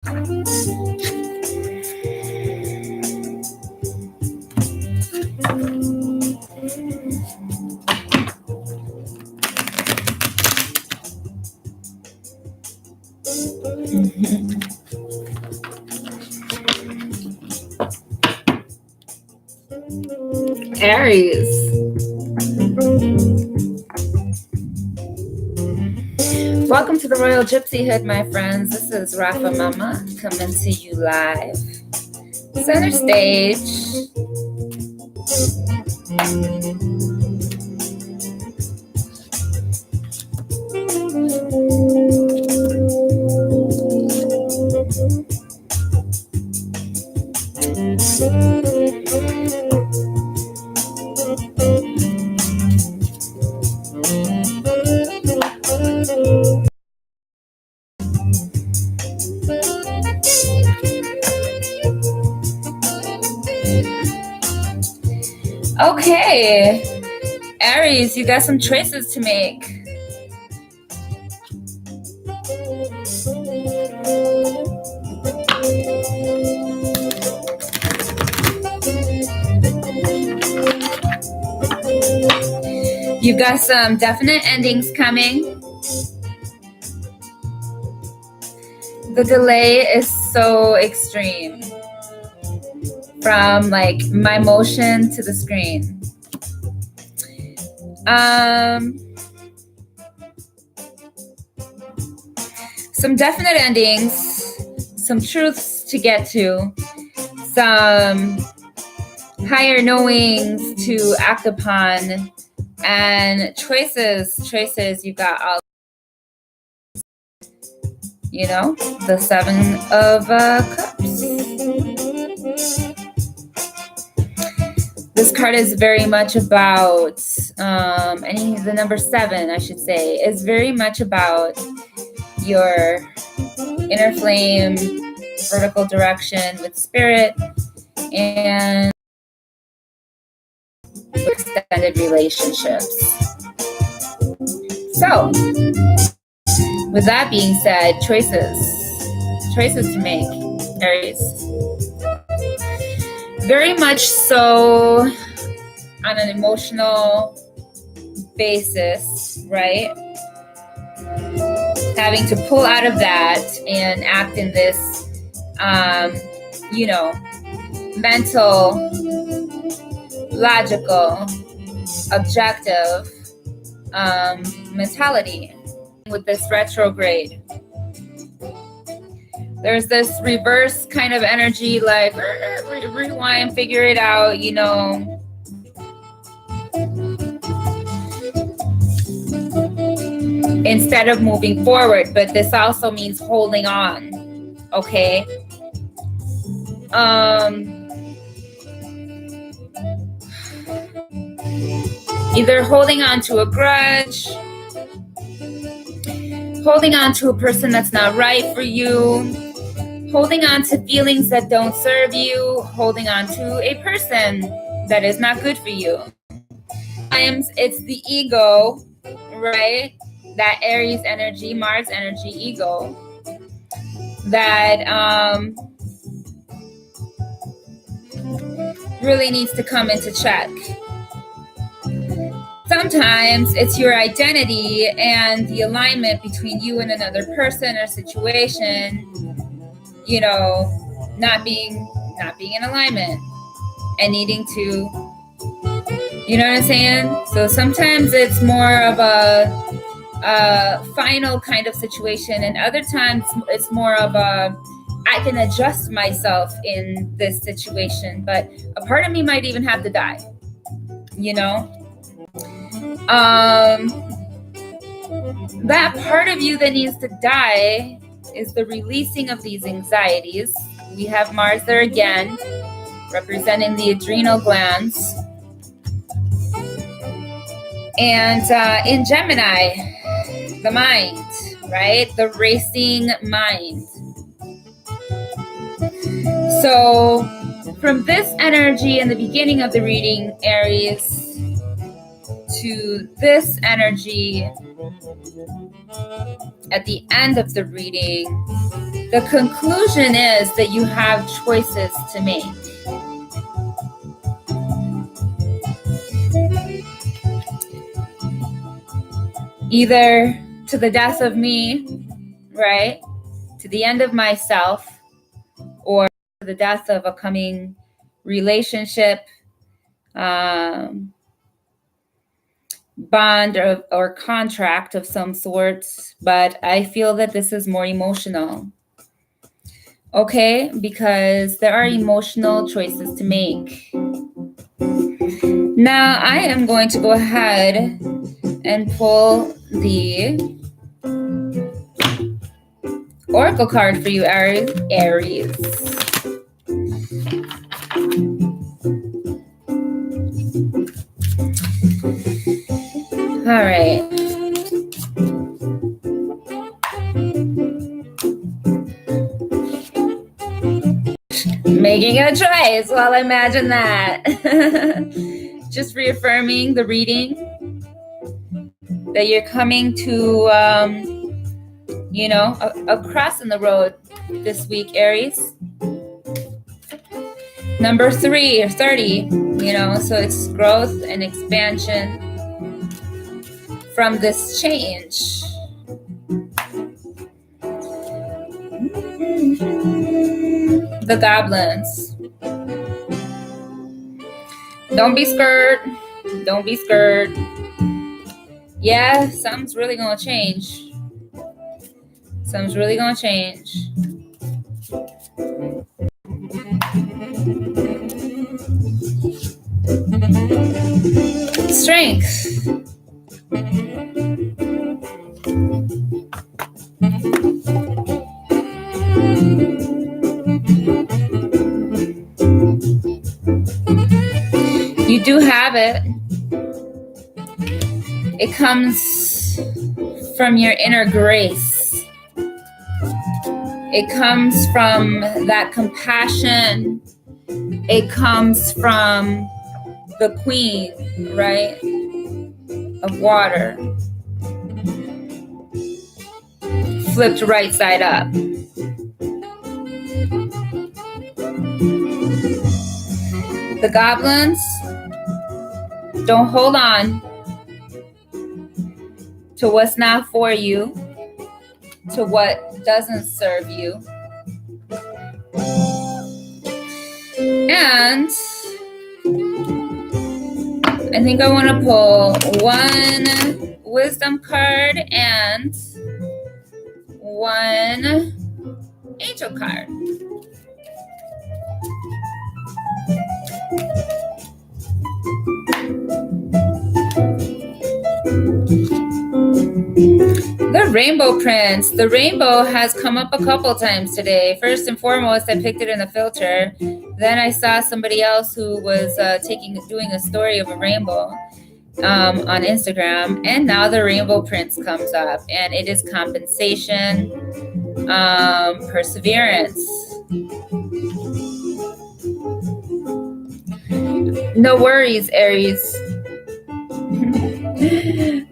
Aries. Welcome to the Royal Gypsyhoodme, my friends. This is Rafamama coming to you live. Center stage. Okay, Aries, you got some choices to make. You've got some definite endings coming. The delay is so extreme. From like my motion to the screen. Some definite endings, some truths to get to, some higher knowings to act upon, and choices. You got all, you know, the 7 of Cups. This card is very much about, the number 7, I should say, is very much about your inner flame, vertical direction with spirit, and extended relationships. So, with that being said, choices to make, Aries. Very much so on an emotional basis, right? Having to pull out of that and act in this, mental, logical, objective mentality with this retrograde. There's this reverse kind of energy, like rewind, figure it out, you know. Instead of moving forward, but this also means holding on, okay? Either holding on to a grudge, holding on to a person that's not right for you, holding on to feelings that don't serve you, holding on to a person that is not good for you. Sometimes it's the ego, right? That Aries energy, Mars energy, ego, that really needs to come into check. Sometimes it's your identity and the alignment between you and another person or situation, you know, not being in alignment and needing to, you know what I'm saying? So sometimes it's more of a final kind of situation, and other times it's more of a, I can adjust myself in this situation, but a part of me might even have to die, you know? That part of you that needs to die is the releasing of these anxieties. We have Mars there again, representing the adrenal glands. And in Gemini, the mind, right? The racing mind. So from this energy in the beginning of the reading, Aries, to this energy at the end of the reading, The conclusion is that you have choices to make. Either to the death of me, right? To the end of myself, or to the death of a coming relationship, bond or contract of some sort. But I feel that this is more emotional. Okay? Because there are emotional choices to make. Now I am going to go ahead and pull the Oracle card for you, Aries. All right. Making a choice. Well, imagine that. Just reaffirming the reading that you're coming to, a cross in the road this week, Aries. Number 3 or 30, so it's growth and expansion from this change. The goblins. Don't be scared. Don't be scared. Yeah, something's really gonna change. Something's really gonna change. Strength. You do have it. It comes from your inner grace. It comes from that compassion. It comes from the queen, right, of water. Flipped right side up. The goblins, don't hold on to what's not for you, to what doesn't serve you. And I think I want to pull one wisdom card and one angel card. The Rainbow Prince. The rainbow has come up a couple times today. First and foremost, I picked it in the filter. Then I saw somebody else who was doing a story of a rainbow on Instagram. And now the Rainbow Prince comes up. And it is compensation, perseverance. No worries, Aries.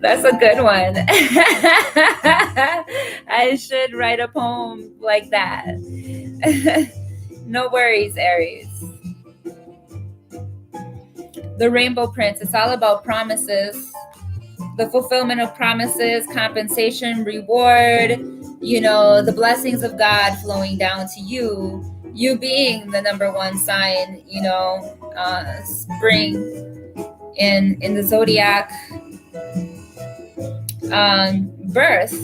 That's a good one. I should write a poem like that. No worries, Aries. The Rainbow Prince, it's all about promises, the fulfillment of promises, compensation, reward, the blessings of God flowing down to you, you being the number one sign, spring in the zodiac. Birth.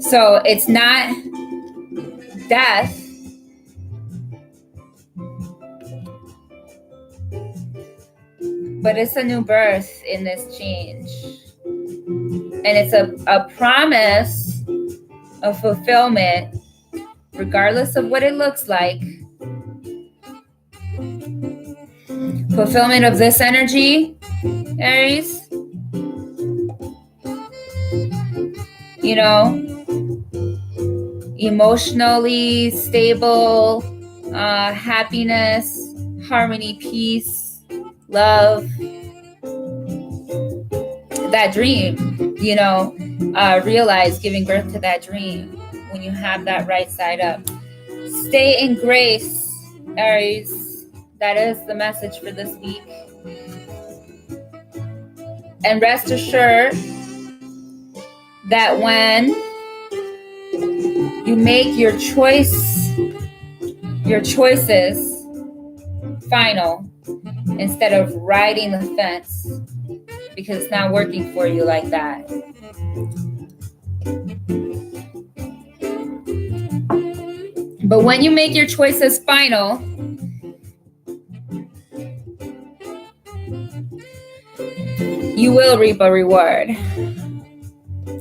So it's not death, but it's a new birth in this change. And it's a promise of fulfillment, regardless of what it looks like. Fulfillment of this energy, Aries. Emotionally stable, happiness, harmony, peace, love. That dream, realize giving birth to that dream. when you have that right side up. Stay in grace, Aries. That is the message for this week. And rest assured that when you make your choices final, instead of riding the fence, because it's not working for you like that. But when you make your choices final, you will reap a reward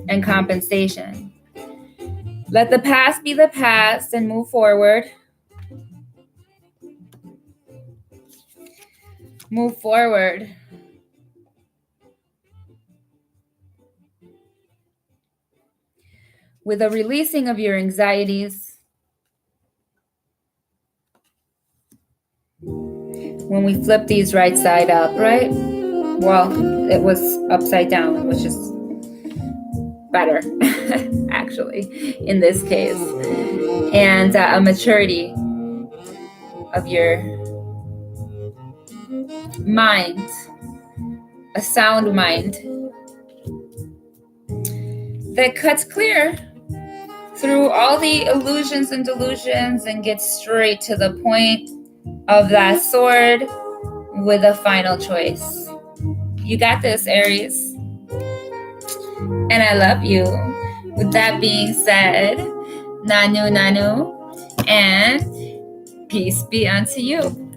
and compensation. Let the past be the past and move forward. Move forward. With a releasing of your anxieties. When we flip these right side up, right? Well, it was upside down, which is better, actually, in this case. And a maturity of your mind, a sound mind that cuts clear through all the illusions and delusions and gets straight to the point of that sword with a final choice. You got this, Aries. And I love you. With that being said, Nanu Nanu, and peace be unto you.